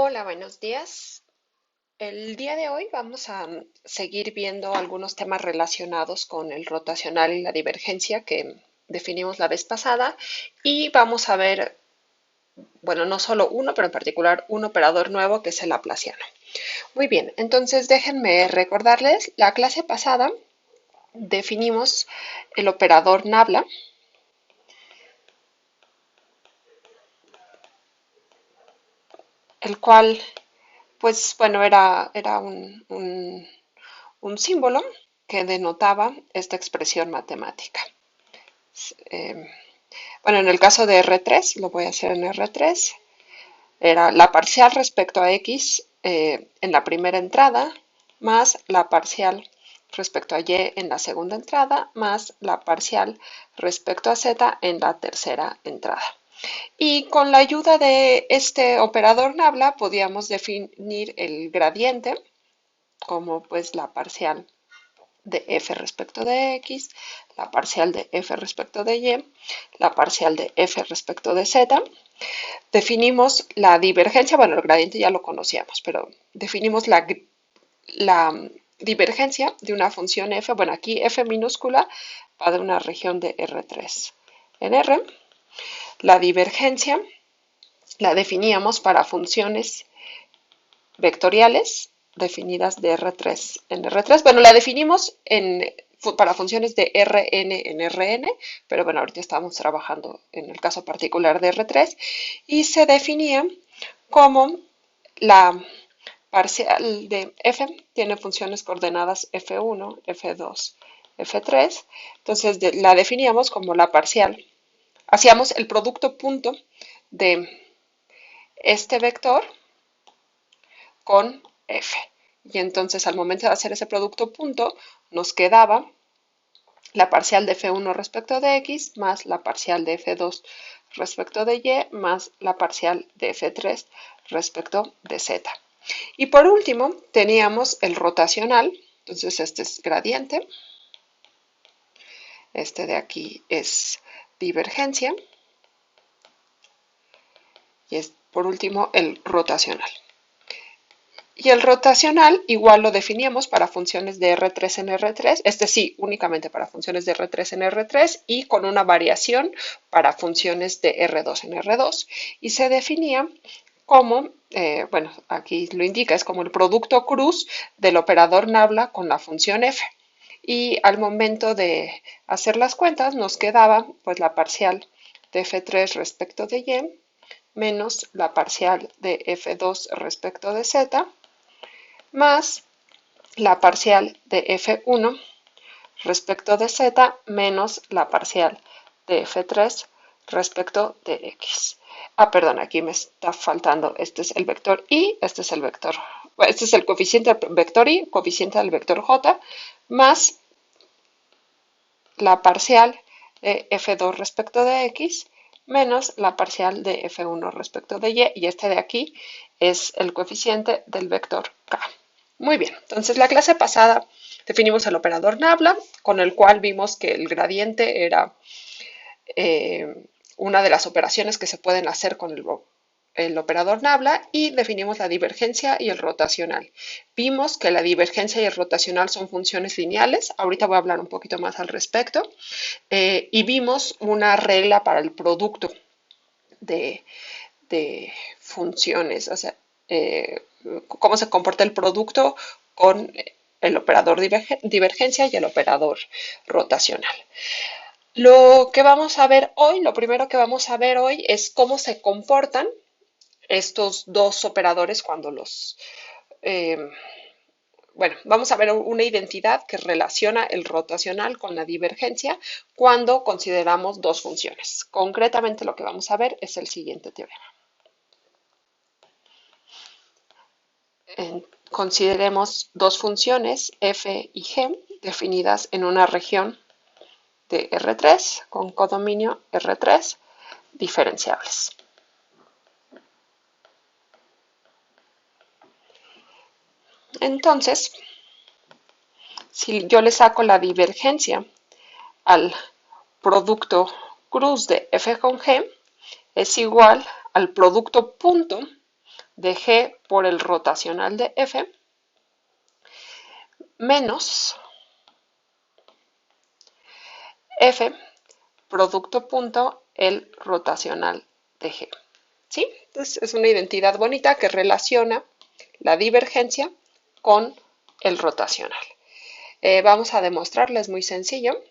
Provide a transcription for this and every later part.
Hola, buenos días. El día de hoy vamos a seguir viendo algunos temas relacionados con el rotacional y la divergencia que definimos la vez pasada y vamos a ver, bueno, no solo uno, pero en particular un operador nuevo que es el laplaciano. Muy bien, entonces déjenme recordarles, la clase pasada definimos el operador nabla, el cual, pues bueno, era un símbolo que denotaba esta expresión matemática. Eh, bueno, en el caso de R3, lo voy a hacer en R3, era la parcial respecto a X en la primera entrada, más la parcial respecto a Y en la segunda entrada, más la parcial respecto a Z en la tercera entrada. Y con la ayuda de este operador nabla podíamos definir el gradiente como pues la parcial de f respecto de x, la parcial de f respecto de y, la parcial de f respecto de z. Definimos la divergencia, bueno, el gradiente ya lo conocíamos, pero definimos la divergencia de una función f, bueno, aquí f minúscula va de una región de R3 en R. La divergencia la definíamos para funciones vectoriales definidas de R3 en R3. Bueno, la definimos para funciones de Rn en Rn, pero bueno, ahorita estamos trabajando en el caso particular de R3 y se definía como la parcial de f tiene funciones coordenadas f1, f2, f3, entonces la definíamos como la parcial. Hacíamos el producto punto de este vector con f. Y entonces al momento de hacer ese producto punto, nos quedaba la parcial de f1 respecto de x más la parcial de f2 respecto de y más la parcial de f3 respecto de z. Y por último teníamos el rotacional, entonces este es gradiente, este de aquí es divergencia y es por último el rotacional. Y el rotacional igual lo definíamos para funciones de R3 en R3, este sí, únicamente para funciones de R3 en R3 y con una variación para funciones de R2 en R2. Y se definía como, bueno, aquí lo indica, es como el producto cruz del operador nabla con la función f. Y al momento de hacer las cuentas nos quedaba pues la parcial de f3 respecto de y menos la parcial de f2 respecto de z más la parcial de f1 respecto de z menos la parcial de f3 respecto de x. Ah, perdón, aquí me está faltando. Este es el vector y este es el vector. Bueno, este es el coeficiente del vector y, coeficiente del vector j, más la parcial de f2 respecto de x menos la parcial de f1 respecto de y. Y este de aquí es el coeficiente del vector k. Muy bien, entonces la clase pasada definimos el operador nabla, con el cual vimos que el gradiente era una de las operaciones que se pueden hacer con el operador nabla y definimos la divergencia y el rotacional. Vimos que la divergencia y el rotacional son funciones lineales, ahorita voy a hablar un poquito más al respecto, y vimos una regla para el producto de, de funciones, o sea, cómo se comporta el producto con el operador divergencia y el operador rotacional. Lo que vamos a ver hoy, lo primero que vamos a ver hoy es cómo se comportan estos dos operadores cuando eh, bueno, vamos a ver una identidad que relaciona el rotacional con la divergencia cuando consideramos dos funciones. Concretamente lo que vamos a ver es el siguiente teorema. Consideremos dos funciones f y g definidas en una región de R3 con codominio R3 diferenciables. Entonces, si yo le saco la divergencia al producto cruz de f con g, es igual al producto punto de G por el rotacional de F menos F producto punto el rotacional de G. ¿Sí? Entonces es una identidad bonita que relaciona la divergencia con el rotacional. Vamos a demostrarles muy sencillo.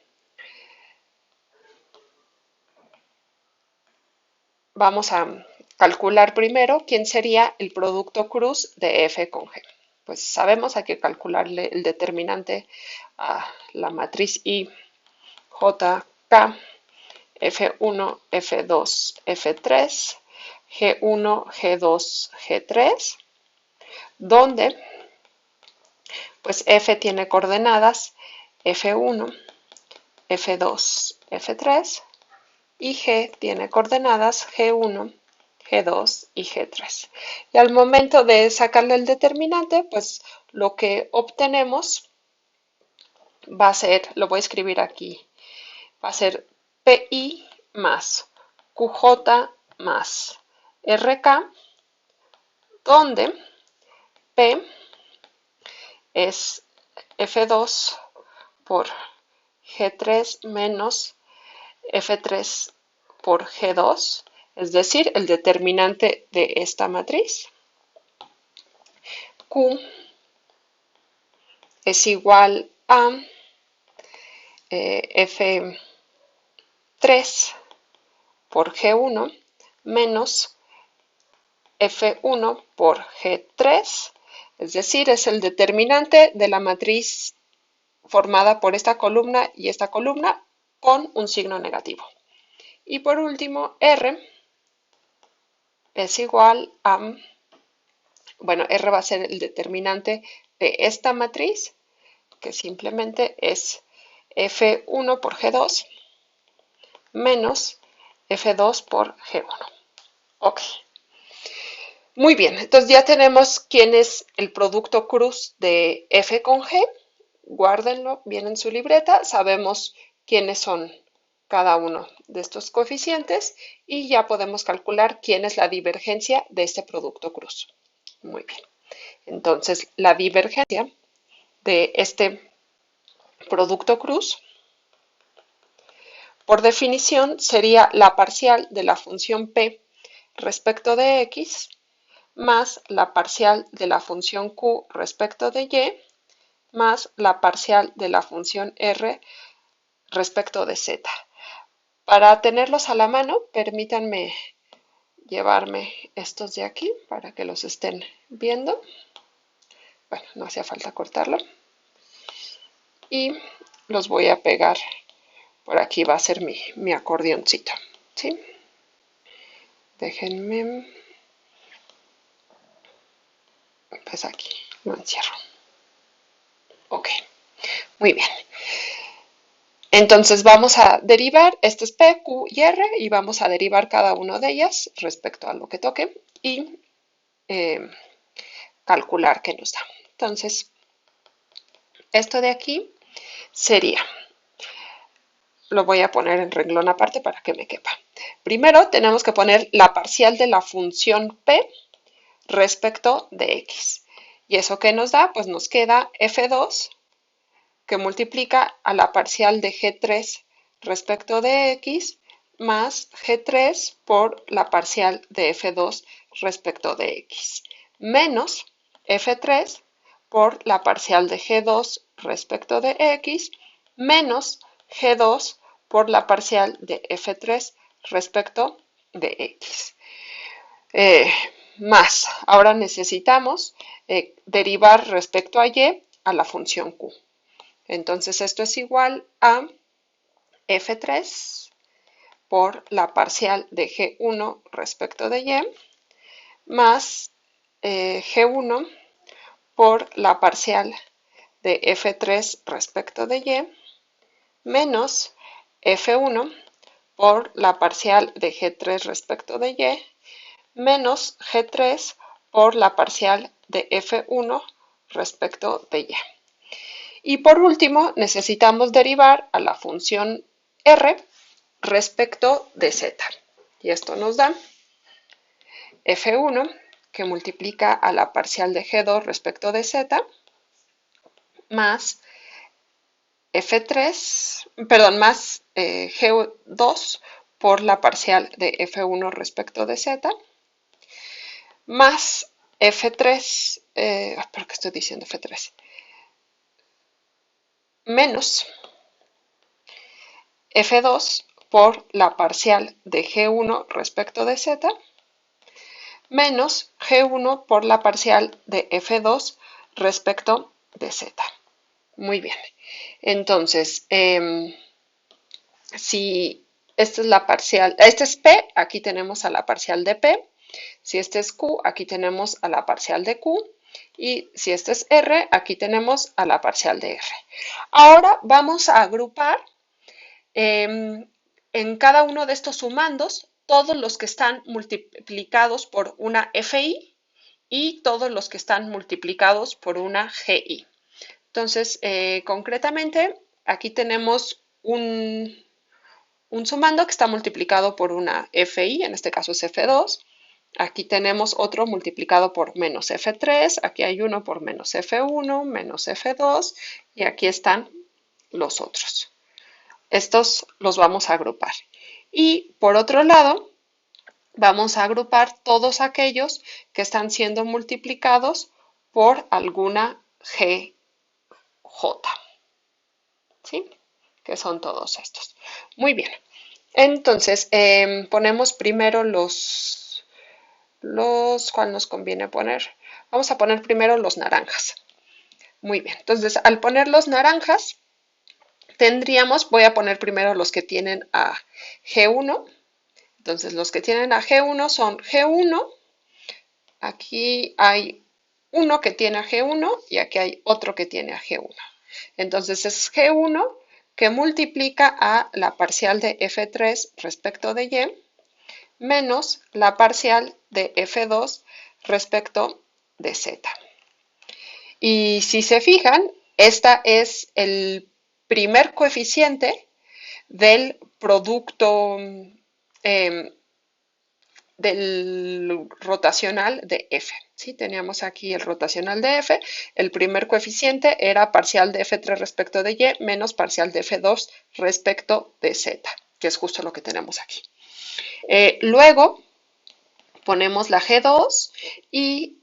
Vamos a calcular primero quién sería el producto cruz de F con G. Pues sabemos, hay que calcularle el determinante a la matriz I, J, K, F1, F2, F3, G1, G2, G3, donde pues F tiene coordenadas F1, F2, F3 y G tiene coordenadas G1, G2 y G3. Y al momento de sacarle el determinante, pues lo que obtenemos va a ser, lo voy a escribir aquí, va a ser PI más QJ más RK, donde P es F2 por G3 menos F3 por G2, es decir, el determinante de esta matriz. Q es igual a F3 por G1 menos F1 por G3, es decir, es el determinante de la matriz formada por esta columna y esta columna con un signo negativo. Y por último, R es igual a, bueno, R va a ser el determinante de esta matriz, que simplemente es F1 por G2 menos F2 por G1. Ok. Muy bien, entonces ya tenemos quién es el producto cruz de F con G. Guárdenlo bien en su libreta. Sabemos quiénes son cada uno de estos coeficientes y ya podemos calcular quién es la divergencia de este producto cruz. Muy bien. Entonces, la divergencia de este producto cruz, por definición, sería la parcial de la función P respecto de X más la parcial de la función Q respecto de Y más la parcial de la función R respecto de Z. Para tenerlos a la mano, permítanme llevarme estos de aquí para que los estén viendo. Bueno, no hacía falta cortarlo. Y los voy a pegar. Por aquí va a ser mi acordeoncito. ¿Sí? Déjenme. Pues aquí lo encierro. Ok, muy bien. Entonces vamos a derivar, este es P, Q y R, y vamos a derivar cada una de ellas respecto a lo que toque y calcular qué nos da. Entonces, esto de aquí sería, lo voy a poner en renglón aparte para que me quepa. Primero tenemos que poner la parcial de la función P respecto de X. ¿Y eso qué nos da? Pues nos queda F2 que multiplica a la parcial de G3 respecto de X más G3 por la parcial de F2 respecto de X, menos F3 por la parcial de G2 respecto de X, menos G2 por la parcial de F3 respecto de X. Más, ahora necesitamos derivar respecto a Y a la función Q. Entonces esto es igual a F3 por la parcial de G1 respecto de Y más G1 por la parcial de F3 respecto de Y menos F1 por la parcial de G3 respecto de Y menos G3 por la parcial de F1 respecto de Y. Y por último, necesitamos derivar a la función R respecto de Z. Y esto nos da F1, que multiplica a la parcial de G2 respecto de Z, más F3, perdón, más G2 por la parcial de F1 respecto de Z, más F3, ¿por qué estoy diciendo F3? Menos F2 por la parcial de G1 respecto de Z, menos G1 por la parcial de F2 respecto de Z. Muy bien. Entonces, si esta es la parcial, este es P, aquí tenemos a la parcial de P. Si este es Q, aquí tenemos a la parcial de Q. Y si este es R, aquí tenemos a la parcial de R. Ahora vamos a agrupar en cada uno de estos sumandos todos los que están multiplicados por una FI y todos los que están multiplicados por una GI. Entonces, concretamente, aquí tenemos un sumando que está multiplicado por una FI, en este caso es F2. Aquí tenemos otro multiplicado por menos F3, aquí hay uno por menos F1, menos F2, y aquí están los otros. Estos los vamos a agrupar. Y por otro lado, vamos a agrupar todos aquellos que están siendo multiplicados por alguna GJ, ¿sí? Que son todos estos. Muy bien. Entonces, ponemos primero ¿cuál nos conviene poner? Vamos a poner primero los naranjas. Muy bien. Entonces, al poner los naranjas, voy a poner primero los que tienen a G1. Entonces, los que tienen a G1 son G1. Aquí hay uno que tiene a G1 y aquí hay otro que tiene a G1. Entonces, es G1 que multiplica a la parcial de F3 respecto de Y menos la parcial de F2 respecto de Z. Y si se fijan, este es el primer coeficiente del producto del rotacional de F. ¿Sí? Teníamos aquí el rotacional de F. El primer coeficiente era parcial de F3 respecto de Y menos parcial de F2 respecto de Z, que es justo lo que tenemos aquí. Luego ponemos la G2 y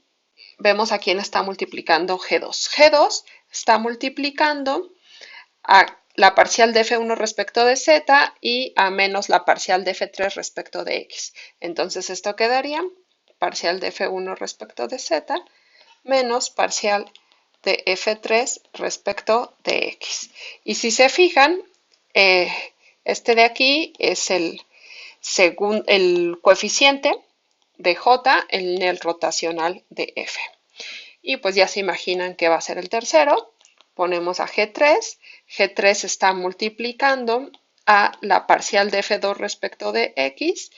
vemos a quién está multiplicando G2. G2 está multiplicando a la parcial de F1 respecto de Z y a menos la parcial de F3 respecto de X. Entonces esto quedaría parcial de F1 respecto de Z menos parcial de F3 respecto de X. Y si se fijan, este de aquí es el coeficiente de J en el rotacional de F. Y pues ya se imaginan que va a ser el tercero. Ponemos a G3. G3 está multiplicando a la parcial de F2 respecto de X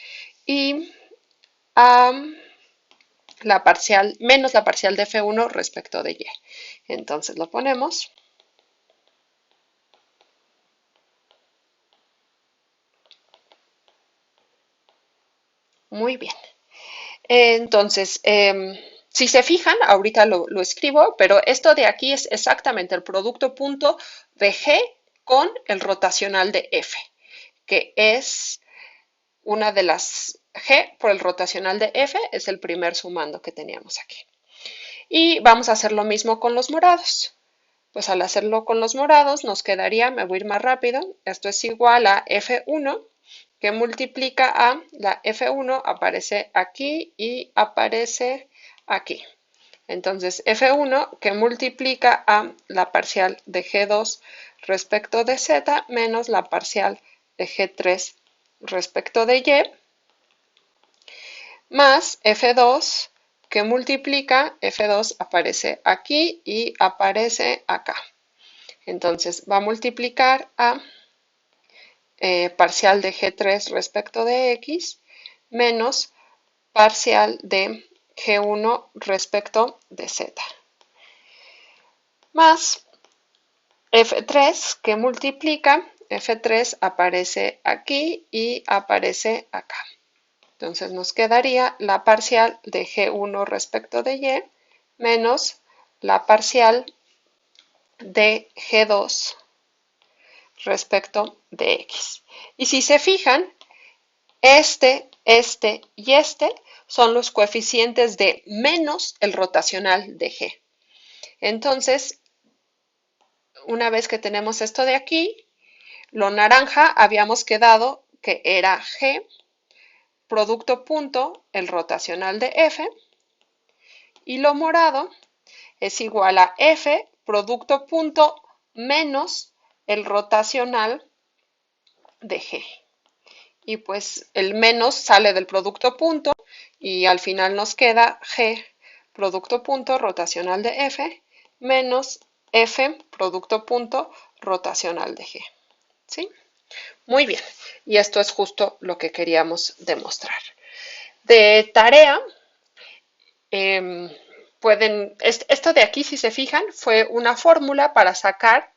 y a la parcial, menos la parcial de F1 respecto de Y. Entonces lo ponemos. Muy bien. Entonces, si se fijan, ahorita lo escribo, pero esto de aquí es exactamente el producto punto de G con el rotacional de F, que es una de las G por el rotacional de F, es el primer sumando que teníamos aquí. Y vamos a hacer lo mismo con los morados. Pues al hacerlo con los morados nos quedaría, me voy a ir más rápido, esto es igual a F1 que multiplica a la F1, aparece aquí y aparece aquí. Entonces F1 que multiplica a la parcial de G2 respecto de Z menos la parcial de G3 respecto de Y más F2 que multiplica, F2 aparece aquí y aparece acá. Entonces va a multiplicar a parcial de G3 respecto de X menos parcial de G1 respecto de Z. Más F3 que multiplica, F3 aparece aquí y aparece acá. Entonces nos quedaría la parcial de G1 respecto de Y menos la parcial de G2 respecto de X. Y si se fijan, este y este son los coeficientes de menos el rotacional de G. Entonces, una vez que tenemos esto de aquí, lo naranja habíamos quedado que era G producto punto el rotacional de F y lo morado es igual a F producto punto menos el rotacional de G. Y pues el menos sale del producto punto y al final nos queda G producto punto rotacional de F menos F producto punto rotacional de G. ¿Sí? Muy bien. Y esto es justo lo que queríamos demostrar. De tarea, esto de aquí, si se fijan, fue una fórmula para sacar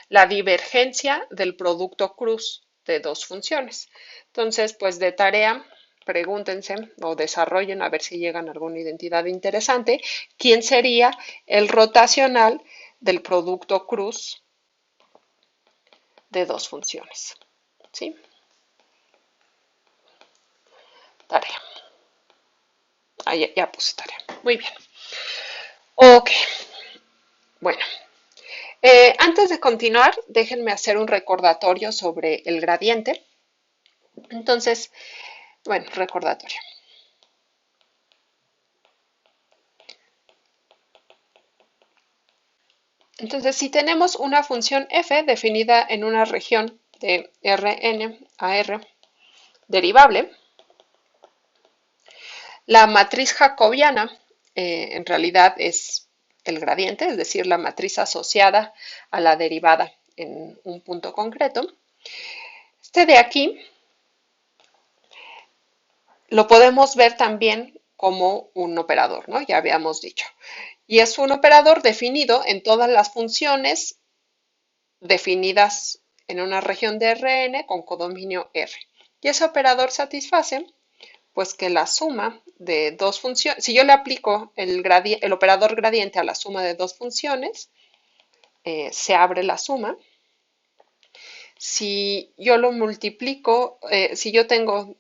la divergencia del producto cruz de dos funciones. Entonces, pues de tarea, pregúntense o desarrollen a ver si llegan a alguna identidad interesante. ¿Quién sería el rotacional del producto cruz de dos funciones? ¿Sí? Tarea. Ahí ya puse tarea. Muy bien. Ok. Bueno. Antes de continuar, déjenme hacer un recordatorio sobre el gradiente. Entonces, bueno, recordatorio. Entonces, si tenemos una función f definida en una región de Rn a R derivable, la matriz jacobiana en realidad es el gradiente, es decir, la matriz asociada a la derivada en un punto concreto. Este de aquí lo podemos ver también como un operador, ¿no? Ya habíamos dicho. Y es un operador definido en todas las funciones definidas en una región de Rn con codominio R. Y ese operador satisface pues que la suma de dos funciones, si yo le aplico el operador gradiente a la suma de dos funciones, se abre la suma. Si yo lo multiplico, si yo tengo,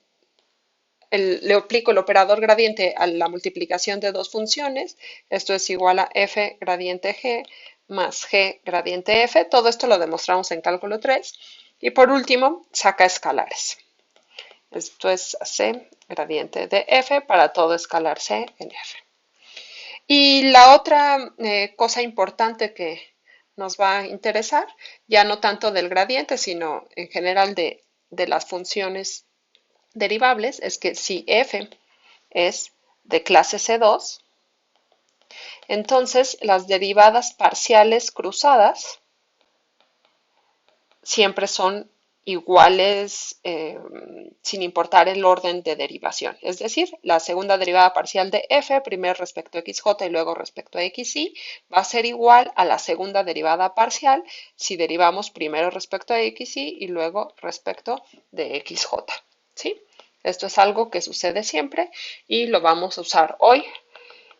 le aplico el operador gradiente a la multiplicación de dos funciones, esto es igual a f gradiente g más g gradiente f, todo esto lo demostramos en cálculo 3. Y por último, saca escalares. Esto es c gradiente de f para todo escalar c en f. Y la otra cosa importante que nos va a interesar, ya no tanto del gradiente, sino en general de las funciones derivables, es que si f es de clase C2, entonces las derivadas parciales cruzadas siempre son iguales sin importar el orden de derivación. Es decir, la segunda derivada parcial de f, primero respecto a xj y luego respecto a xy, va a ser igual a la segunda derivada parcial si derivamos primero respecto a xy y luego respecto de xj. ¿Sí? Esto es algo que sucede siempre y lo vamos a usar hoy.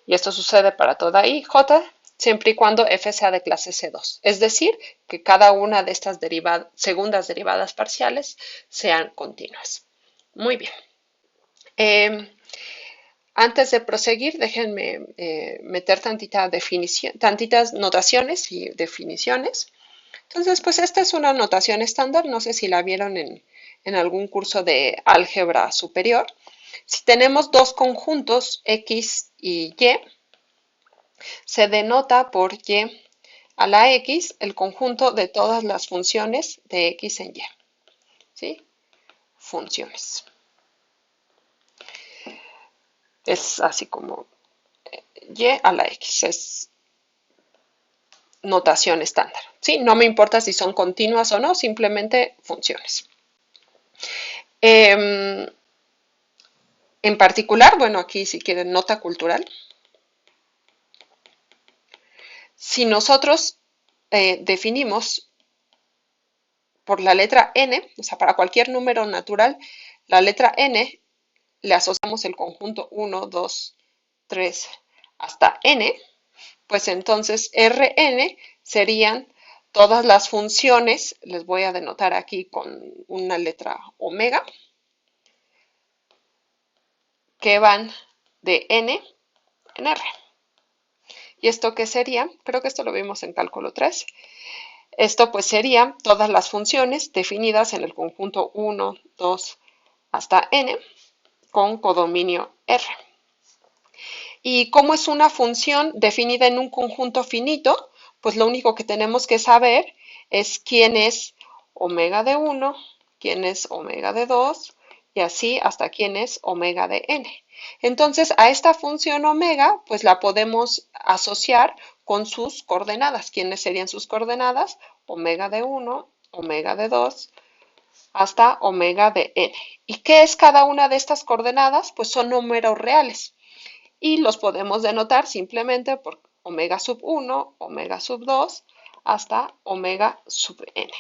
Y esto sucede para toda i, j, siempre y cuando f sea de clase C2. Es decir, que cada una de estas segundas derivadas parciales sean continuas. Muy bien. Antes de proseguir, déjenme meter tantitas notaciones y definiciones. Entonces, pues esta es una notación estándar. No sé si la vieron en algún curso de álgebra superior. Si tenemos dos conjuntos x y y, se denota por y a la x el conjunto de todas las funciones de x en y. ¿Sí? Funciones. Es así como y a la x. Es notación estándar. ¿Sí? No me importa si son continuas o no, simplemente funciones. En particular, bueno, aquí si quieren nota cultural. Si nosotros definimos por la letra n, o sea, para cualquier número natural, la letra n le asociamos el conjunto 1, 2, 3 hasta n, pues entonces Rn serían todas las funciones, les voy a denotar aquí con una letra omega, que van de n en r. ¿Y esto qué sería? Creo que esto lo vimos en cálculo 3. Esto pues serían todas las funciones definidas en el conjunto 1, 2 hasta n con codominio R. Y como es una función definida en un conjunto finito, pues lo único que tenemos que saber es quién es omega de 1, quién es omega de 2 y así hasta quién es omega de n. Entonces a esta función omega pues la podemos asociar con sus coordenadas. ¿Quiénes serían sus coordenadas? Omega de 1, omega de 2 hasta omega de n. ¿Y qué es cada una de estas coordenadas? Pues son números reales y los podemos denotar simplemente por omega sub 1, omega sub 2 hasta omega sub n.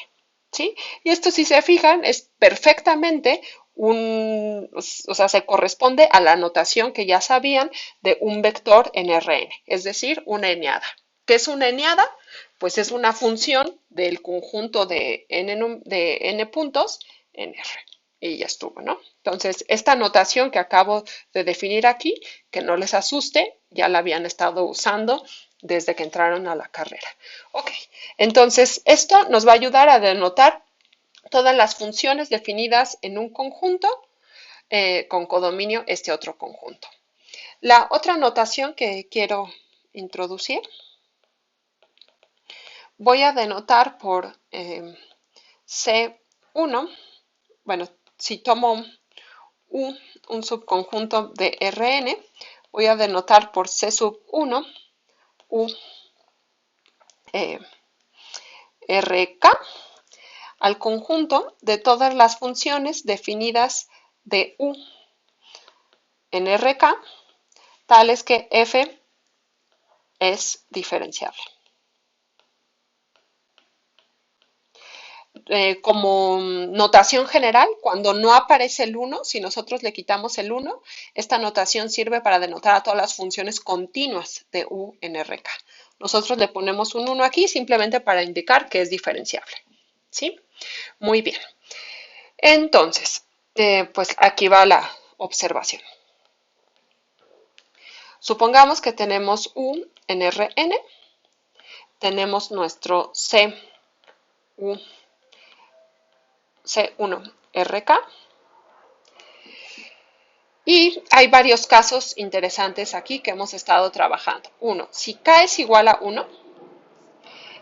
¿Sí? Y esto, si se fijan, es perfectamente o sea, se corresponde a la notación que ya sabían de un vector en Rn, es decir, una eneada. ¿Qué es una eneada? Pues es una función del conjunto de n puntos en R. Y ya estuvo, ¿no? Entonces, esta notación que acabo de definir aquí, que no les asuste, ya la habían estado usando desde que entraron a la carrera. Ok, entonces esto nos va a ayudar a denotar todas las funciones definidas en un conjunto con codominio este otro conjunto. La otra notación que quiero introducir, voy a denotar por C1, bueno, si tomo un subconjunto de Rn, voy a denotar por C sub 1 U Rk al conjunto de todas las funciones definidas de U en Rk, tales que f es diferenciable. Como notación general, cuando no aparece el 1, si nosotros le quitamos el 1, esta notación sirve para denotar a todas las funciones continuas de U en Rk. Nosotros le ponemos un 1 aquí simplemente para indicar que es diferenciable. ¿Sí? Muy bien. Entonces, pues aquí va la observación. Supongamos que tenemos U en Rn, tenemos nuestro C1Rk y hay varios casos interesantes aquí que hemos estado trabajando. Uno, si K es igual a 1,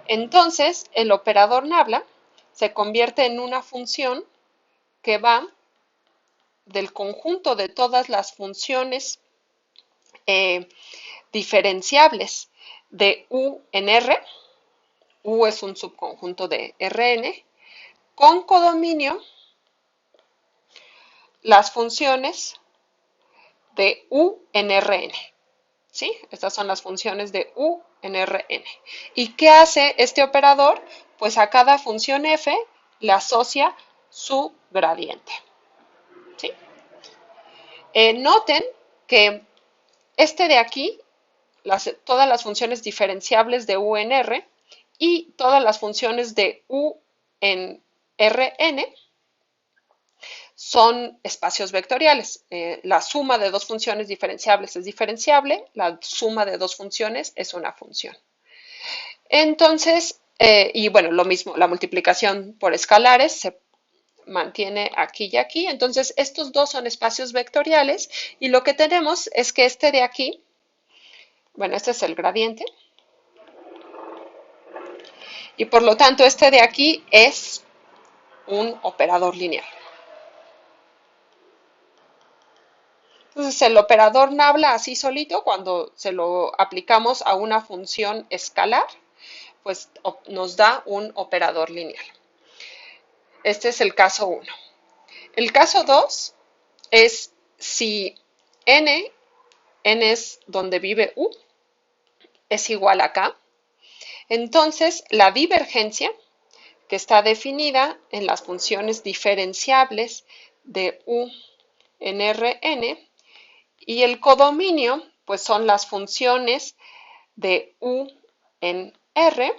entonces el operador nabla se convierte en una función que va del conjunto de todas las funciones diferenciables de U en R, U es un subconjunto de Rn, con codominio las funciones de U en Rn. ¿Sí? Estas son las funciones de U en Rn. ¿Y qué hace este operador? Pues a cada función f le asocia su gradiente. ¿Sí? Noten que este de aquí, todas las funciones diferenciables de U en R y todas las funciones de U en Rn son espacios vectoriales. La suma de dos funciones diferenciables es diferenciable, la suma de dos funciones es una función. Entonces, y bueno, lo mismo, la multiplicación por escalares se mantiene aquí y aquí. Entonces, estos dos son espacios vectoriales y lo que tenemos es que este de aquí, bueno, este es el gradiente, y por lo tanto este de aquí es un operador lineal. Entonces el operador nabla así solito, cuando se lo aplicamos a una función escalar, pues nos da un operador lineal. Este es el caso 1. El caso 2 es si n es donde vive U, es igual a K, entonces la divergencia que está definida en las funciones diferenciables de U en Rn, y el codominio pues son las funciones de U en R.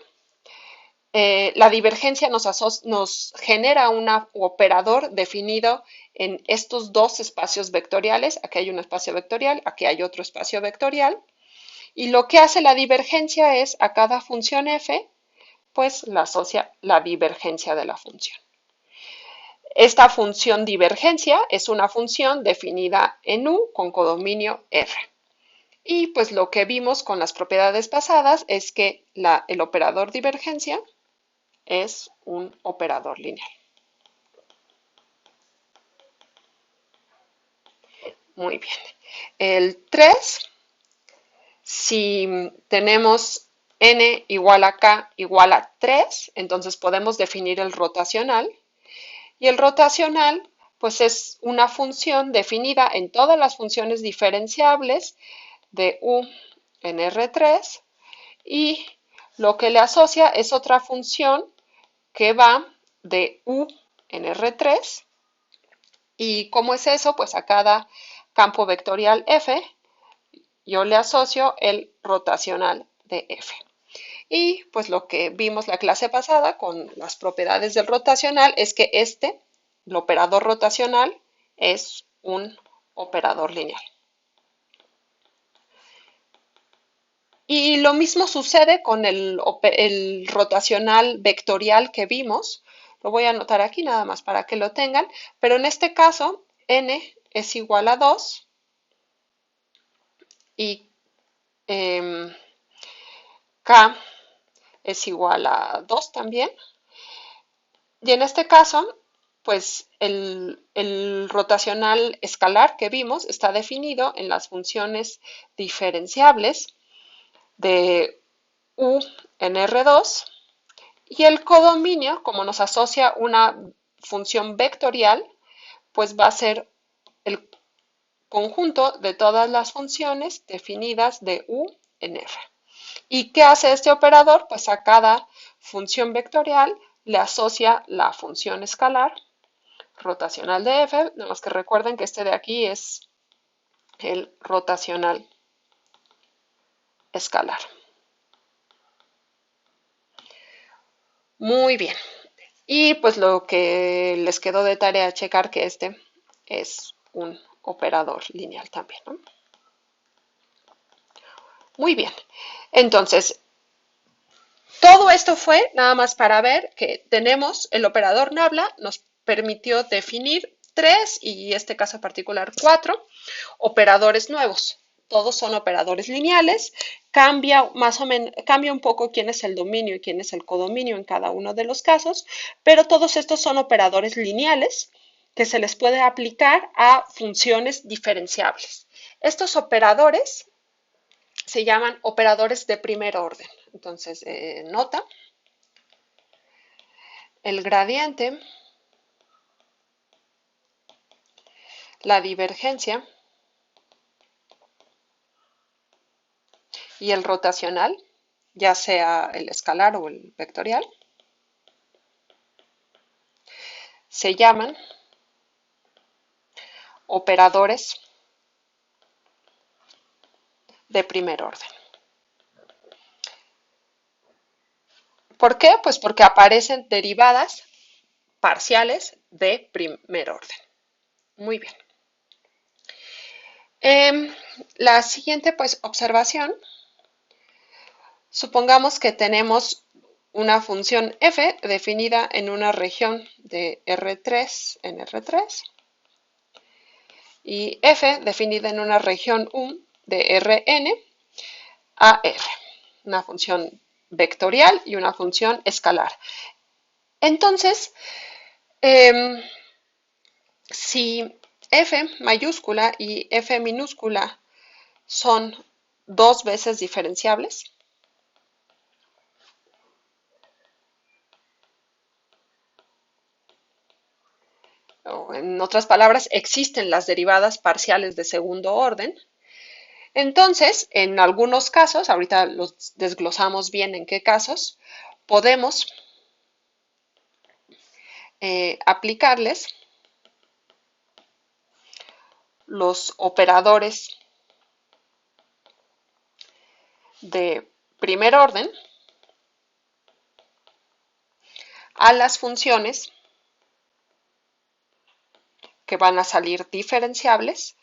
La divergencia nos genera un operador definido en estos dos espacios vectoriales. Aquí hay un espacio vectorial, aquí hay otro espacio vectorial. Y lo que hace la divergencia es a cada función f, pues la asocia la divergencia de la función. Esta función divergencia es una función definida en U con codominio R. Y pues lo que vimos con las propiedades pasadas es que el operador divergencia es un operador lineal. Muy bien. El 3, si tenemos n igual a k igual a 3, entonces podemos definir el rotacional. Y el rotacional, pues es una función definida en todas las funciones diferenciables de U en R3, y lo que le asocia es otra función que va de U en R3. ¿Y cómo es eso? Pues a cada campo vectorial F yo le asocio el rotacional de F. Y pues lo que vimos la clase pasada con las propiedades del rotacional es que el operador rotacional, es un operador lineal. Y lo mismo sucede con el rotacional vectorial que vimos. Lo voy a anotar aquí nada más para que lo tengan, pero en este caso n es igual a 2 y k es igual a 2 también. Y en este caso, pues el rotacional escalar que vimos está definido en las funciones diferenciables de U en R2, y el codominio, como nos asocia una función vectorial, pues va a ser el conjunto de todas las funciones definidas de U en R. ¿Y qué hace este operador? Pues a cada función vectorial le asocia la función escalar rotacional de F, nada más que recuerden que este de aquí es el rotacional escalar. Muy bien. Y pues lo que les quedó de tarea checar que este es un operador lineal también, ¿no? Muy bien. Entonces, todo esto fue nada más para ver que tenemos el operador nabla, nos permitió definir 3 y este caso particular 4 operadores nuevos. Todos son operadores lineales, cambia más o menos, cambia un poco quién es el dominio y quién es el codominio en cada uno de los casos, pero todos estos son operadores lineales que se les puede aplicar a funciones diferenciables. Estos operadores se llaman operadores de primer orden. Entonces, nota, el gradiente, la divergencia y el rotacional, ya sea el escalar o el vectorial, se llaman operadores de primer orden. ¿Por qué? Pues porque aparecen derivadas parciales de primer orden. Muy bien. La siguiente pues observación, supongamos que tenemos una función f definida en una región de R3 en R3 y f definida en una región U de Rn a R, una función vectorial y una función escalar. Entonces, si f mayúscula y f minúscula son dos veces diferenciables, o en otras palabras, existen las derivadas parciales de segundo orden, entonces, en algunos casos, ahorita los desglosamos bien en qué casos, podemos aplicarles los operadores de primer orden a las funciones que van a salir diferenciables,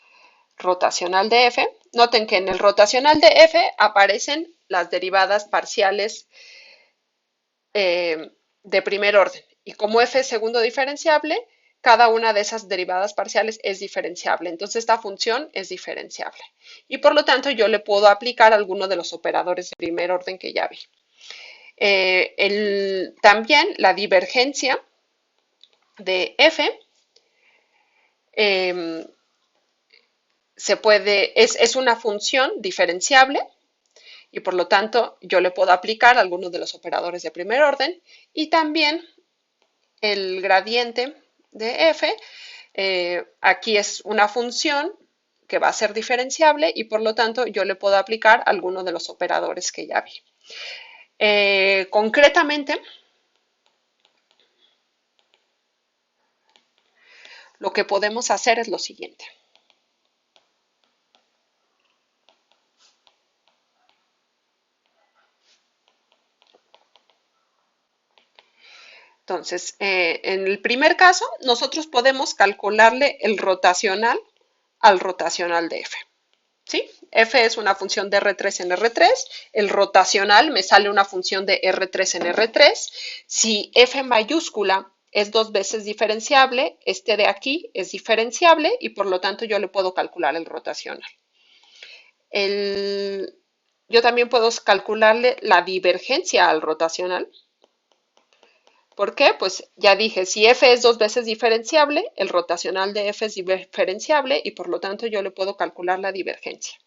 rotacional de f. Noten que en el rotacional de f aparecen las derivadas parciales de primer orden. Y como f es segundo diferenciable, cada una de esas derivadas parciales es diferenciable. Entonces esta función es diferenciable. Y por lo tanto yo le puedo aplicar alguno de los operadores de primer orden que ya vi. También la divergencia de f es una función diferenciable y por lo tanto yo le puedo aplicar algunos de los operadores de primer orden y también el gradiente de f, aquí es una función que va a ser diferenciable y por lo tanto yo le puedo aplicar alguno de los operadores que ya vi. Concretamente, lo que podemos hacer es lo siguiente. Entonces, en el primer caso, nosotros podemos calcularle el rotacional al rotacional de f. ¿Sí? F es una función de R3 en R3, el rotacional me sale una función de R3 en R3. Si F mayúscula es dos veces diferenciable, este de aquí es diferenciable y por lo tanto yo le puedo calcular el rotacional. Yo también puedo calcularle la divergencia al rotacional. ¿Por qué? Pues ya dije, si f es dos veces diferenciable, el rotacional de f es diferenciable y por lo tanto yo le puedo calcular la divergencia.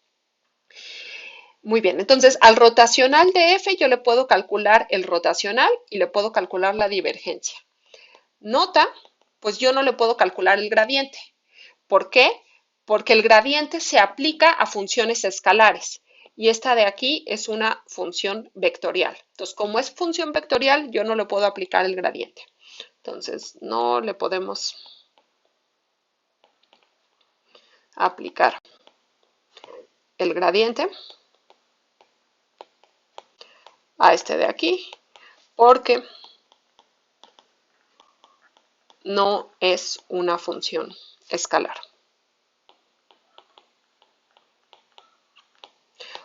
Muy bien, entonces al rotacional de f yo le puedo calcular el rotacional y le puedo calcular la divergencia. Nota, pues yo no le puedo calcular el gradiente. ¿Por qué? Porque el gradiente se aplica a funciones escalares y esta de aquí es una función vectorial. Entonces, como es función vectorial, yo no le puedo aplicar el gradiente. Entonces, no le podemos aplicar el gradiente a este de aquí porque no es una función escalar.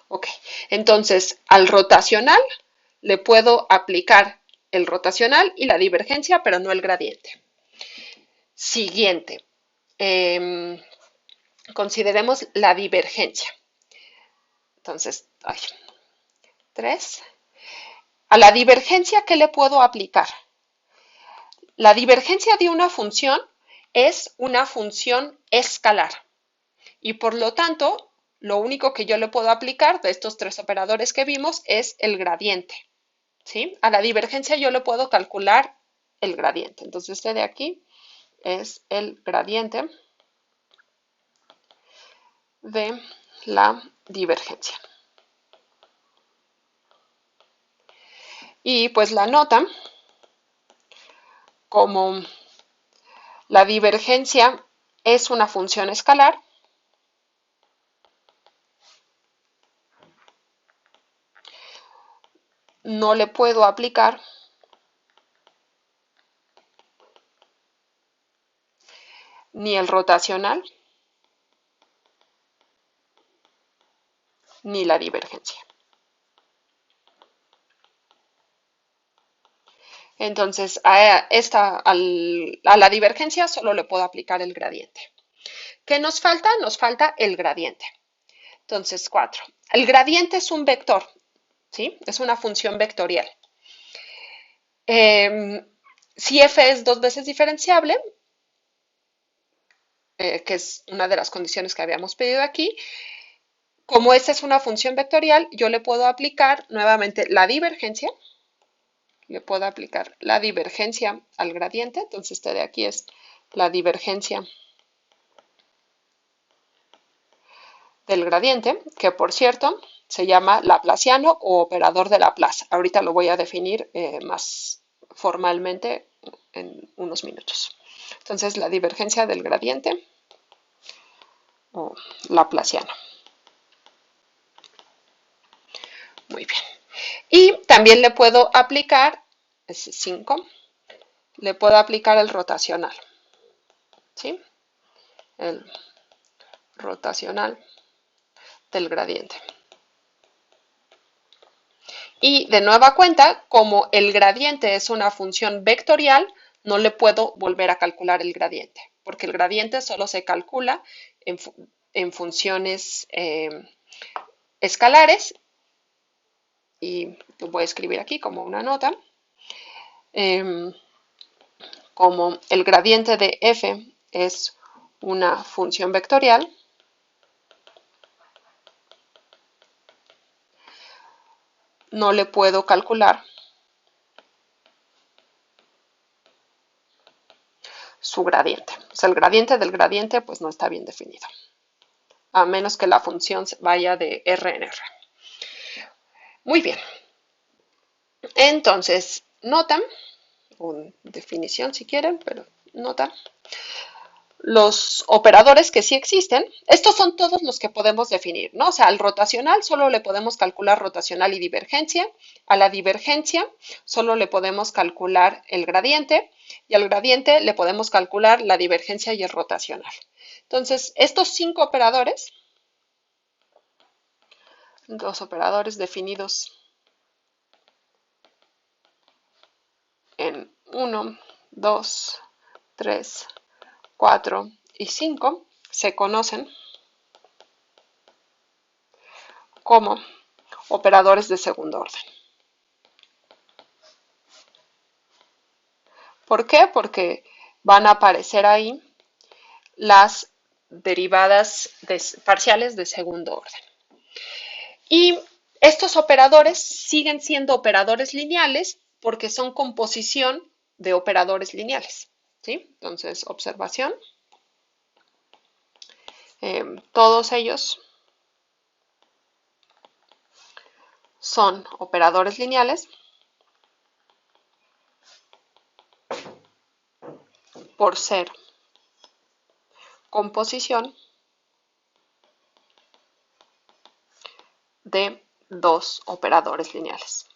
Ok, entonces al rotacional le puedo aplicar el rotacional y la divergencia, pero no el gradiente. Siguiente, consideremos la divergencia. Entonces, 3. A la divergencia, ¿qué le puedo aplicar? La divergencia de una función es una función escalar y por lo tanto, lo único que yo le puedo aplicar de estos tres operadores que vimos es el gradiente. ¿Sí? A la divergencia yo le puedo calcular el gradiente. Entonces, este de aquí es el gradiente de la divergencia. Y pues la nota, como la divergencia es una función escalar, no le puedo aplicar ni el rotacional ni la divergencia. Entonces, a la divergencia solo le puedo aplicar el gradiente. ¿Qué nos falta? Nos falta el gradiente. Entonces, 4. El gradiente es un vector, ¿sí? Es una función vectorial. Si f es dos veces diferenciable, que es una de las condiciones que habíamos pedido aquí, como esta es una función vectorial, yo le puedo aplicar nuevamente la divergencia. Le puedo aplicar la divergencia al gradiente. Entonces, este de aquí es la divergencia del gradiente, que por cierto se llama laplaciano o operador de Laplace. Ahorita lo voy a definir más formalmente en unos minutos. Entonces, la divergencia del gradiente o laplaciano. Muy bien. Y también le puedo aplicar, es 5, le puedo aplicar el rotacional. ¿Sí? El rotacional del gradiente. Y de nueva cuenta, como el gradiente es una función vectorial, no le puedo volver a calcular el gradiente, porque el gradiente solo se calcula en funciones escalares, y lo voy a escribir aquí como una nota, como el gradiente de f es una función vectorial, no le puedo calcular su gradiente. O sea, el gradiente del gradiente pues no está bien definido, a menos que la función vaya de R en R. Muy bien. Entonces, nota, o definición si quieren, pero nota, los operadores que sí existen, estos son todos los que podemos definir, ¿no? O sea, al rotacional solo le podemos calcular rotacional y divergencia, a la divergencia solo le podemos calcular el gradiente, y al gradiente le podemos calcular la divergencia y el rotacional. Entonces, estos 5 operadores, los operadores definidos en 1, 2, 3, 4 y 5 se conocen como operadores de segundo orden. ¿Por qué? Porque van a aparecer ahí las derivadas parciales de segundo orden. Y estos operadores siguen siendo operadores lineales porque son composición de operadores lineales. ¿Sí? Entonces, observación. Todos ellos son operadores lineales por ser composición de dos operadores lineales.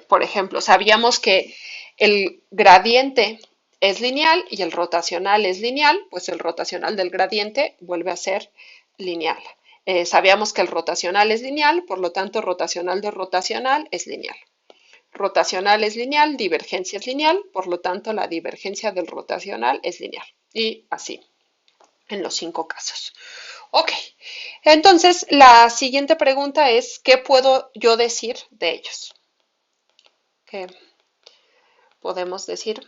Por ejemplo, sabíamos que el gradiente es lineal y el rotacional es lineal, pues el rotacional del gradiente vuelve a ser lineal. Sabíamos que el rotacional es lineal, por lo tanto, rotacional de rotacional es lineal. Rotacional es lineal, divergencia es lineal, por lo tanto, la divergencia del rotacional es lineal. Y así, en los 5 casos. Ok, entonces la siguiente pregunta es, ¿qué puedo yo decir de ellos? ¿Qué podemos decir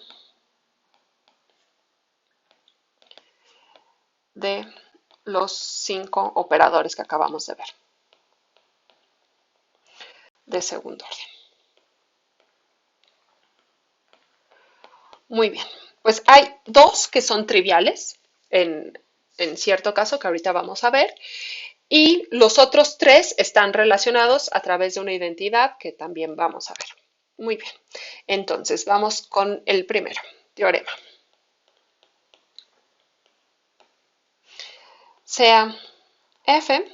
de los 5 operadores que acabamos de ver de segundo orden? Muy bien, pues hay 2 que son triviales en cierto caso que ahorita vamos a ver, y los otros 3 están relacionados a través de una identidad que también vamos a ver. Muy bien, entonces vamos con el primero, teorema. Sea f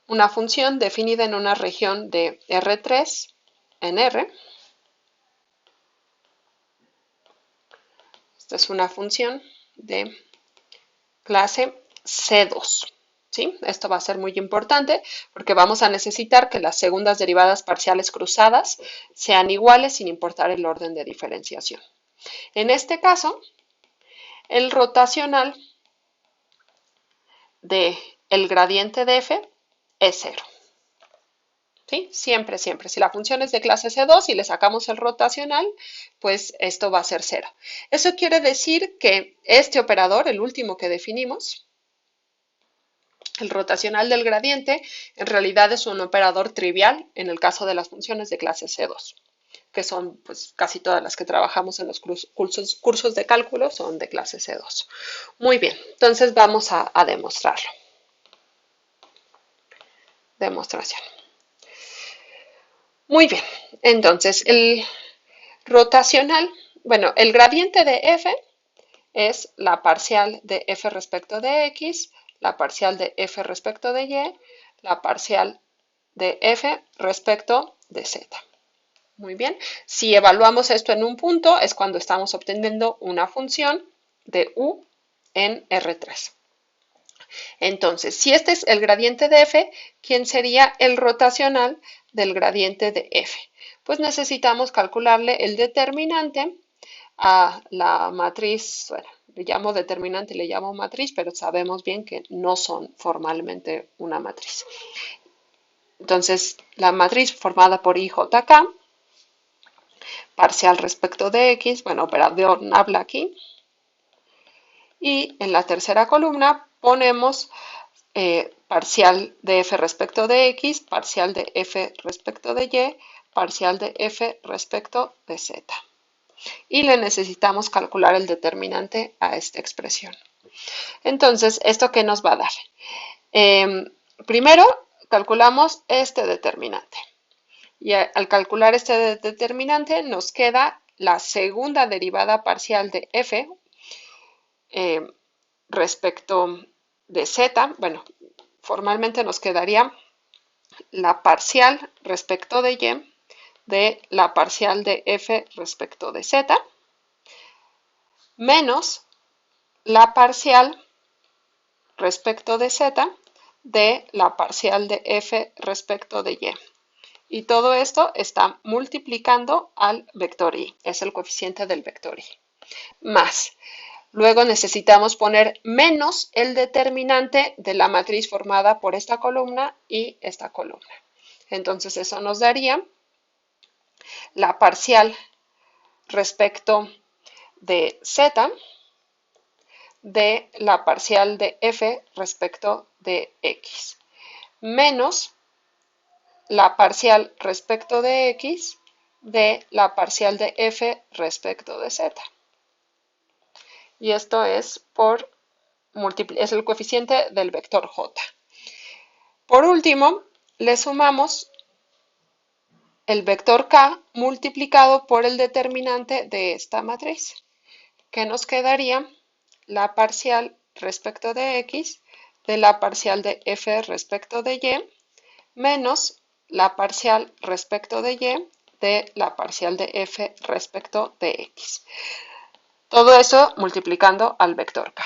una función definida en una región de R3 en R. Esta es una función de clase C2. ¿Sí? Esto va a ser muy importante porque vamos a necesitar que las segundas derivadas parciales cruzadas sean iguales sin importar el orden de diferenciación. En este caso, el rotacional del gradiente de f es 0. ¿Sí? Siempre, siempre. Si la función es de clase C2 y le sacamos el rotacional, pues esto va a ser 0. Eso quiere decir que este operador, el último que definimos, el rotacional del gradiente, en realidad es un operador trivial en el caso de las funciones de clase C2, que son pues casi todas las que trabajamos en los cursos de cálculo son de clase C2. Muy bien, entonces vamos a demostrarlo. Demostración. Muy bien, entonces el rotacional Bueno, el gradiente de f es la parcial de f respecto de x, la parcial de f respecto de y, la parcial de f respecto de z. Muy bien. Si evaluamos esto en un punto, es cuando estamos obteniendo una función de u en R3. Entonces, si este es el gradiente de f, ¿quién sería el rotacional del gradiente de f? Pues necesitamos calcularle el determinante a la matriz, bueno, le llamo determinante y le llamo matriz, pero sabemos bien que no son formalmente una matriz. Entonces, la matriz formada por IJK, parcial respecto de X, bueno, operador habla aquí. Y en la tercera columna ponemos parcial de f respecto de x, parcial de f respecto de y, parcial de f respecto de z. Y le necesitamos calcular el determinante a esta expresión. Entonces, ¿esto qué nos va a dar? Primero, calculamos este determinante. Y al calcular este determinante, nos queda la segunda derivada parcial de f respecto de z. Bueno, formalmente nos quedaría la parcial respecto de y de la parcial de f respecto de z menos la parcial respecto de z de la parcial de f respecto de y. Y todo esto está multiplicando al vector y, es el coeficiente del vector y. Más. Luego necesitamos poner menos el determinante de la matriz formada por esta columna y esta columna. Entonces eso nos daría la parcial respecto de z de la parcial de f respecto de x, menos la parcial respecto de x de la parcial de f respecto de z. Y esto es es el coeficiente del vector j. Por último, le sumamos el vector k multiplicado por el determinante de esta matriz, que nos quedaría la parcial respecto de x de la parcial de f respecto de y menos la parcial respecto de y de la parcial de f respecto de x. Todo eso multiplicando al vector k.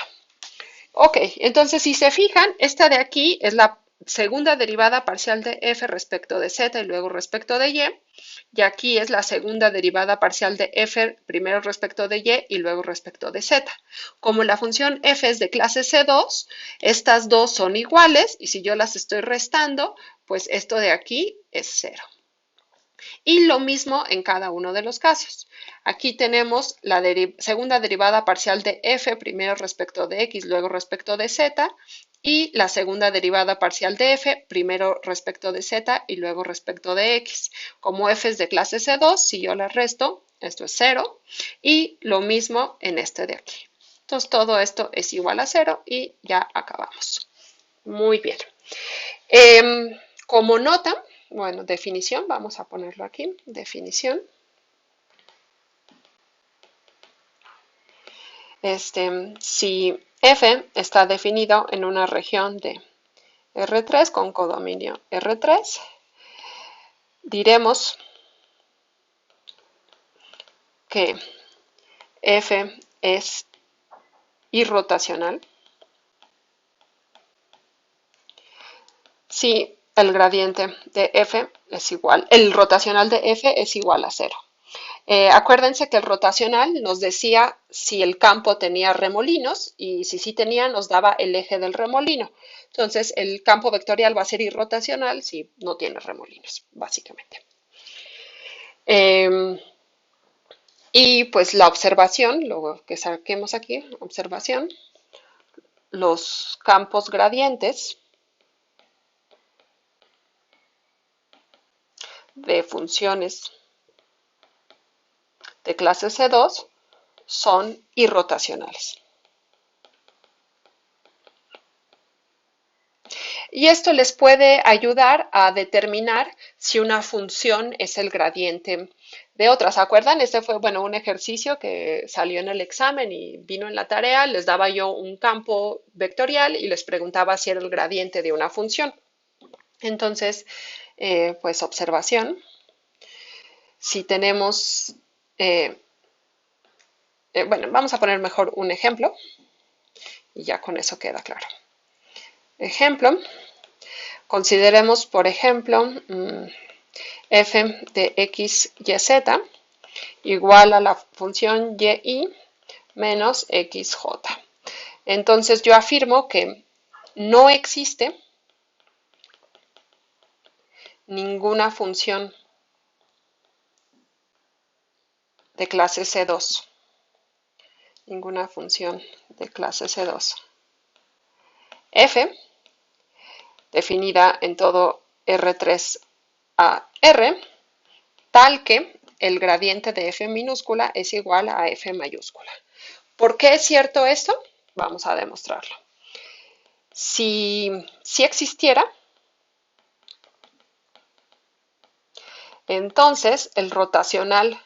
Ok, entonces si se fijan, esta de aquí es la segunda derivada parcial de f respecto de z y luego respecto de y aquí es la segunda derivada parcial de f primero respecto de y luego respecto de z. Como la función f es de clase C2, estas dos son iguales y si yo las estoy restando, pues esto de aquí es 0. Y lo mismo en cada uno de los casos. Aquí tenemos la segunda derivada parcial de f, primero respecto de x, luego respecto de z, y la segunda derivada parcial de f, primero respecto de z y luego respecto de x. Como f es de clase C2, si yo la resto, esto es 0, y lo mismo en este de aquí. Entonces todo esto es igual a 0 y ya acabamos. Muy bien. Como nota, bueno, definición, vamos a ponerlo aquí, definición. Si f está definido en una región de R3 con codominio R3, diremos que f es irrotacional si el gradiente de f es igual, el rotacional de f es igual a 0. Acuérdense que el rotacional nos decía si el campo tenía remolinos y si sí tenía nos daba el eje del remolino. Entonces el campo vectorial va a ser irrotacional si no tiene remolinos, básicamente. Y pues la observación, luego que saquemos aquí, observación, los campos gradientes de funciones de clase C2 son irrotacionales. Y esto les puede ayudar a determinar si una función es el gradiente de otra. ¿Se acuerdan? Este fue, bueno, un ejercicio que salió en el examen y vino en la tarea. Les daba yo un campo vectorial y les preguntaba si era el gradiente de una función. Entonces, pues observación. Si tenemos, eh, bueno, vamos a poner mejor un ejemplo y ya con eso queda claro. Ejemplo, consideremos, por ejemplo, f de x, y, z igual a la función y menos xj. Entonces yo afirmo que no existe ninguna función de clase C2. Ninguna función de clase C2. F, definida en todo R3 a R, tal que el gradiente de F minúscula es igual a F mayúscula. ¿Por qué es cierto esto? Vamos a demostrarlo. Si existiera, entonces el rotacional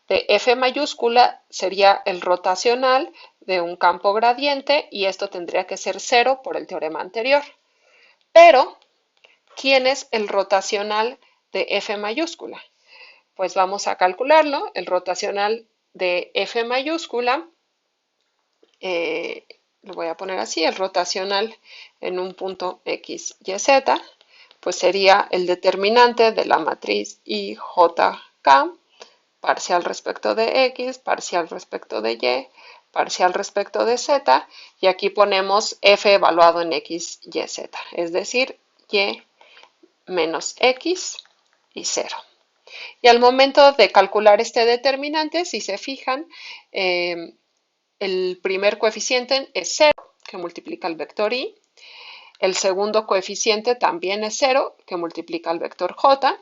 de F mayúscula sería el rotacional de un campo gradiente y esto tendría que ser 0 por el teorema anterior. Pero, ¿quién es el rotacional de F mayúscula? Pues vamos a calcularlo. El rotacional de F mayúscula, lo voy a poner así, el rotacional en un punto X, Y, Z, pues sería el determinante de la matriz IJK, parcial respecto de X, parcial respecto de Y, parcial respecto de Z, y aquí ponemos F evaluado en X, Y, Z, es decir, Y menos X y 0. Y al momento de calcular este determinante, si se fijan, el primer coeficiente es 0, que multiplica el vector y. El segundo coeficiente también es 0, que multiplica el vector j.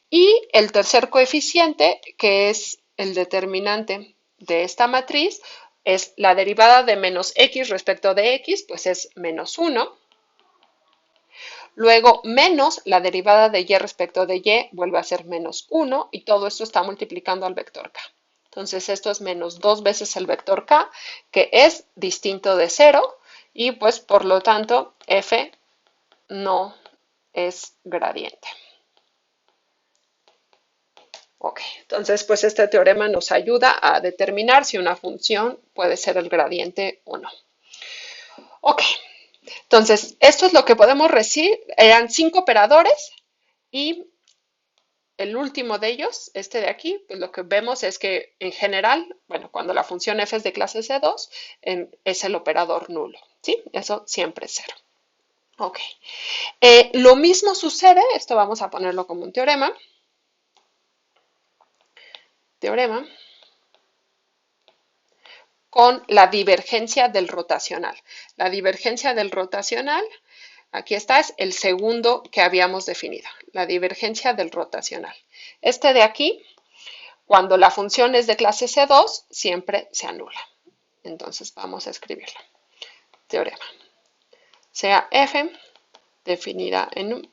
Y el tercer coeficiente, que es el determinante de esta matriz, es la derivada de menos x respecto de x, pues es menos 1. Luego, menos la derivada de y respecto de y vuelve a ser menos 1 y todo esto está multiplicando al vector k. Entonces, esto es menos 2 veces el vector k, que es distinto de 0 y pues por lo tanto f no es gradiente. Ok, entonces pues este teorema nos ayuda a determinar si una función puede ser el gradiente o no. Ok, entonces esto es lo que podemos decir. Eran 5 operadores y el último de ellos, este de aquí, pues lo que vemos es que en general, bueno, cuando la función f es de clase C2, es el operador nulo, ¿sí? Eso siempre es 0. Ok. Lo mismo sucede, esto vamos a ponerlo como un teorema. Con la divergencia del rotacional. La divergencia del rotacional, aquí está, es el segundo que habíamos definido, la divergencia del rotacional. Este de aquí, cuando la función es de clase C2, siempre se anula. Entonces vamos a escribirlo. Teorema. Sea F definida en un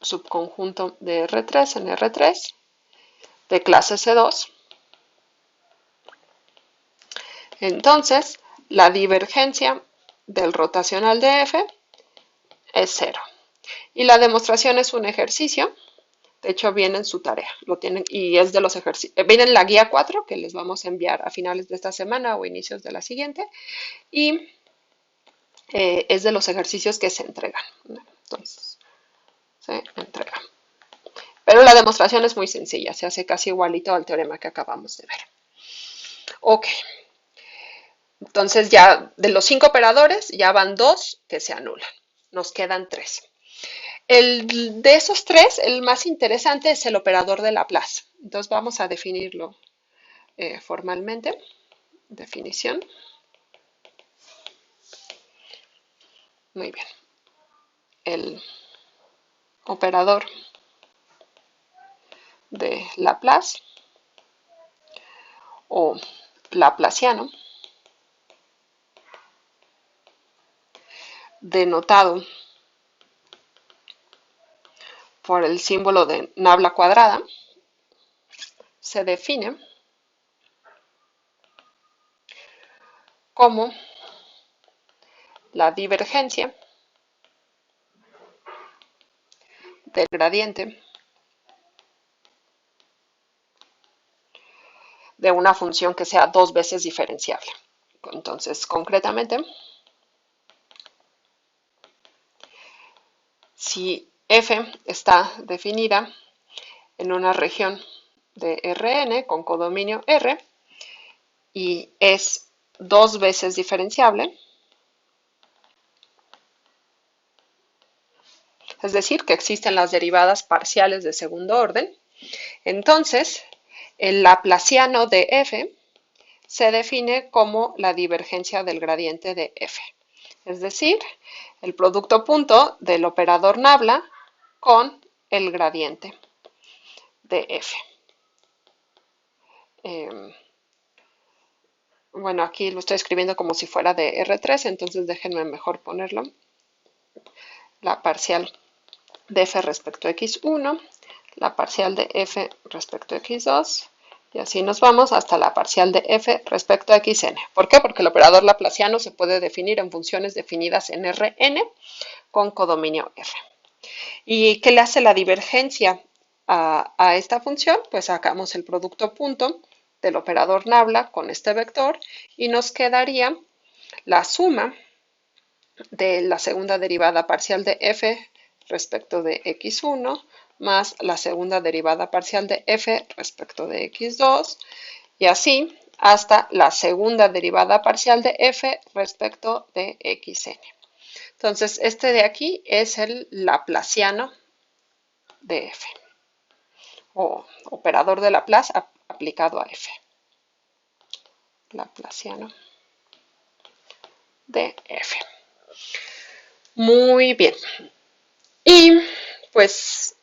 subconjunto de R3 en R3 de clase C2. Entonces, la divergencia del rotacional de F es 0. Y la demostración es un ejercicio. De hecho, viene en su tarea. Lo tienen, y es de los ejercicios. Viene en la guía 4 que les vamos a enviar a finales de esta semana o inicios de la siguiente. Y es de los ejercicios que se entregan. Entonces, se entregan. Pero la demostración es muy sencilla. Se hace casi igualito al teorema que acabamos de ver. Ok. Entonces ya de los 5 operadores ya van 2 que se anulan. Nos quedan 3. De esos 3, el más interesante es el operador de Laplace. Entonces vamos a definirlo formalmente. Definición. Muy bien. El operador de Laplace o laplaciano, denotado por el símbolo de nabla cuadrada, se define como la divergencia del gradiente de una función que sea dos veces diferenciable. Entonces, concretamente, si f está definida en una región de Rn con codominio R y es dos veces diferenciable, es decir, que existen las derivadas parciales de segundo orden, entonces el laplaciano de f se define como la divergencia del gradiente de f, es decir, el producto punto del operador nabla con el gradiente de f. Bueno, aquí lo estoy escribiendo como si fuera de R3, entonces déjenme mejor ponerlo. La parcial de f respecto a x1, la parcial de f respecto a x2, y así nos vamos hasta la parcial de f respecto a xn. ¿Por qué? Porque el operador laplaciano se puede definir en funciones definidas en Rn con codominio R. ¿Y qué le hace la divergencia a esta función? Pues sacamos el producto punto del operador nabla con este vector y nos quedaría la suma de la segunda derivada parcial de f respecto de x1 más la segunda derivada parcial de f respecto de x2 y así hasta la segunda derivada parcial de f respecto de xn. Entonces, este de aquí es el laplaciano de f o operador de Laplace aplicado a f. Laplaciano de f. Muy bien. Y pues,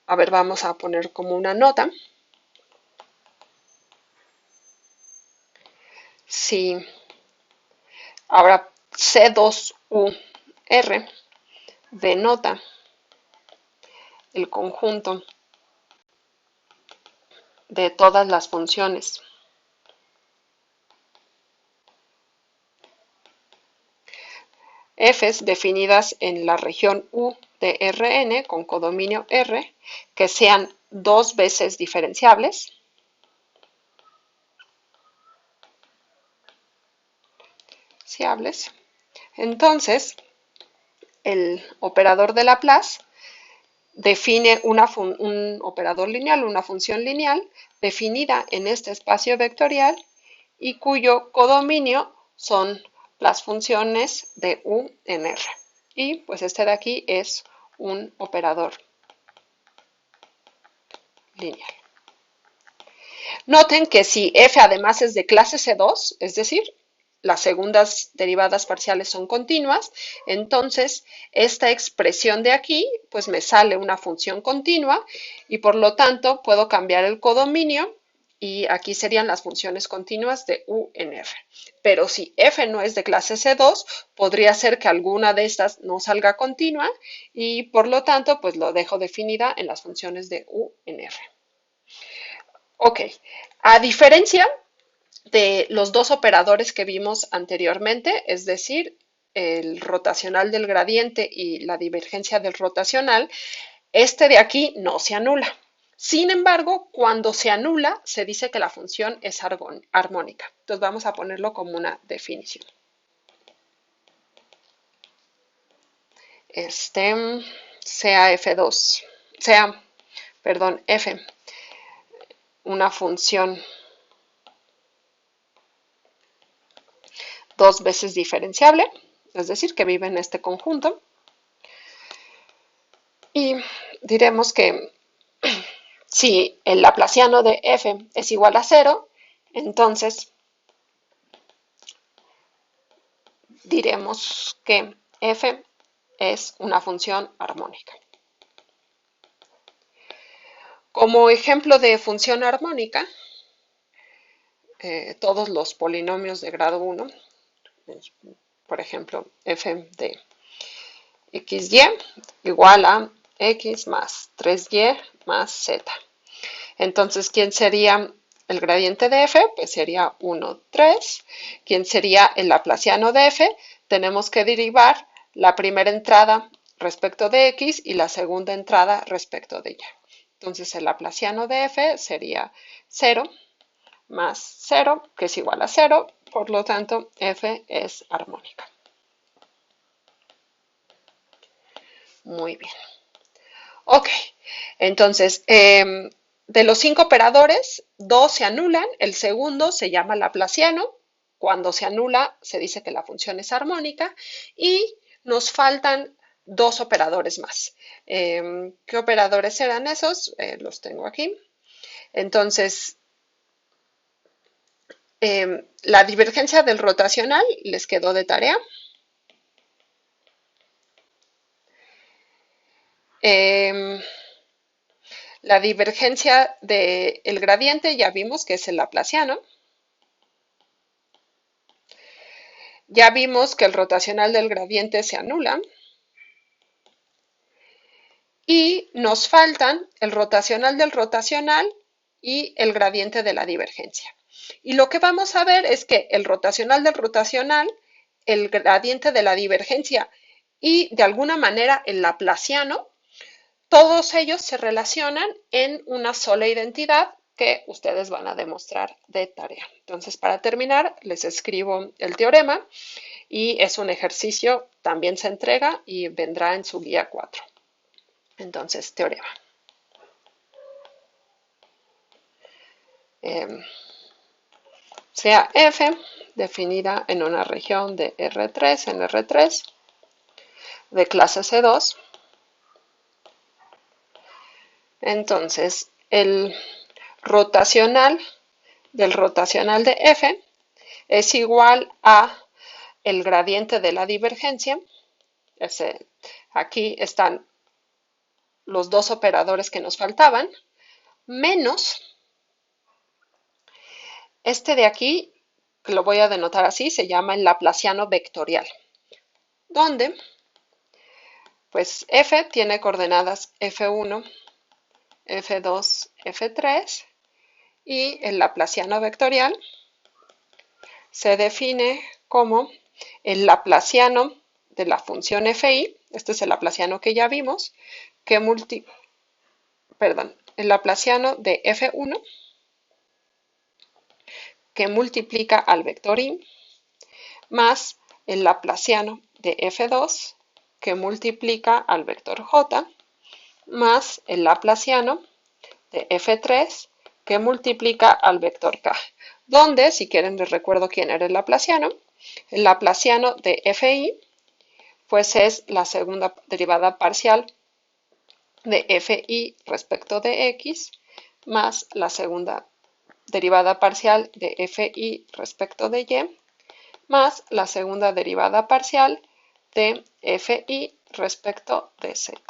a ver, vamos a poner como una nota. Si ahora C2UR denota el conjunto de todas las funciones f definidas en la región U de Rn con codominio R que sean dos veces diferenciables. Entonces, el operador de Laplace define un operador lineal, una función lineal definida en este espacio vectorial y cuyo codominio son las funciones de U en R. Y pues este de aquí es un operador lineal. Noten que si f además es de clase C2, es decir, las segundas derivadas parciales son continuas, entonces esta expresión de aquí pues me sale una función continua y por lo tanto puedo cambiar el codominio y aquí serían las funciones continuas de U en R. Pero si f no es de clase C2, podría ser que alguna de estas no salga continua y por lo tanto pues lo dejo definida en las funciones de U en R. Ok, a diferencia de los dos operadores que vimos anteriormente, es decir, el rotacional del gradiente y la divergencia del rotacional, este de aquí no se anula. Sin embargo, cuando se anula, se dice que la función es armónica. Entonces vamos a ponerlo como una definición. Sea f2, f, una función dos veces diferenciable, es decir, que vive en este conjunto. Y diremos que si el laplaciano de f es igual a 0, entonces diremos que f es una función armónica. Como ejemplo de función armónica, todos los polinomios de grado 1, por ejemplo, f de xy igual a x más 3y más z. Entonces, ¿quién sería el gradiente de f? Pues sería 1, 3. ¿Quién sería el laplaciano de f? Tenemos que derivar la primera entrada respecto de x y la segunda entrada respecto de y. Entonces, el laplaciano de f sería 0 más 0, que es igual a 0. Por lo tanto, f es armónica. Muy bien. Ok, entonces, de los 5 operadores, 2 se anulan, el segundo se llama laplaciano. Cuando se anula, se dice que la función es armónica y nos faltan 2 operadores más. ¿Qué operadores eran esos? Los tengo aquí. Entonces, la divergencia del rotacional les quedó de tarea. La divergencia del gradiente ya vimos que es el laplaciano. Ya vimos que el rotacional del gradiente se anula. Y nos faltan el rotacional del rotacional y el gradiente de la divergencia. Y lo que vamos a ver es que el rotacional del rotacional, el gradiente de la divergencia y de alguna manera el laplaciano, todos ellos se relacionan en una sola identidad que ustedes van a demostrar de tarea. Entonces, para terminar, les escribo el teorema y es un ejercicio, también se entrega y vendrá en su guía 4. Entonces, teorema. Sea f definida en una región de R3 en R3 de clase C2. Entonces, el rotacional del rotacional de f es igual a el gradiente de la divergencia. Aquí están los 2 operadores que nos faltaban, menos este de aquí, que lo voy a denotar así, se llama el laplaciano vectorial, donde pues f tiene coordenadas f1, f2, f3 y el laplaciano vectorial se define como el laplaciano de la función fi, este es el laplaciano que ya vimos, el laplaciano de f1 que multiplica al vector i más el laplaciano de f2 que multiplica al vector j más el laplaciano de f3 que multiplica al vector k, donde, si quieren les recuerdo quién era el laplaciano de fi, pues es la segunda derivada parcial de fi respecto de x, más la segunda derivada parcial de fi respecto de y, más la segunda derivada parcial de fi respecto de z.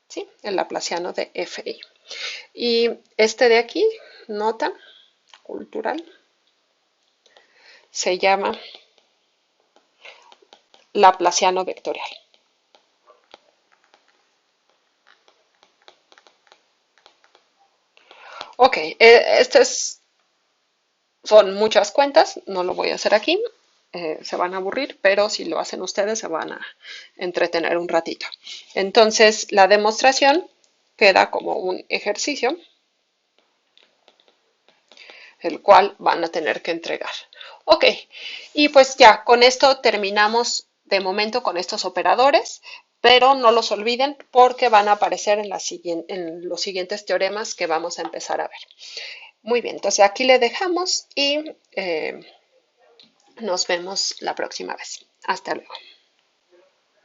¿Sí? El laplaciano de fi. Y este de aquí, nota cultural, se llama laplaciano vectorial. Ok, son muchas cuentas, no lo voy a hacer aquí, se van a aburrir, pero si lo hacen ustedes se van a entretener un ratito. Entonces, la demostración queda como un ejercicio, el cual van a tener que entregar. Ok, y pues ya, con esto terminamos de momento con estos operadores, pero no los olviden porque van a aparecer en los siguientes teoremas que vamos a empezar a ver. Muy bien, entonces aquí le dejamos y nos vemos la próxima vez. Hasta luego.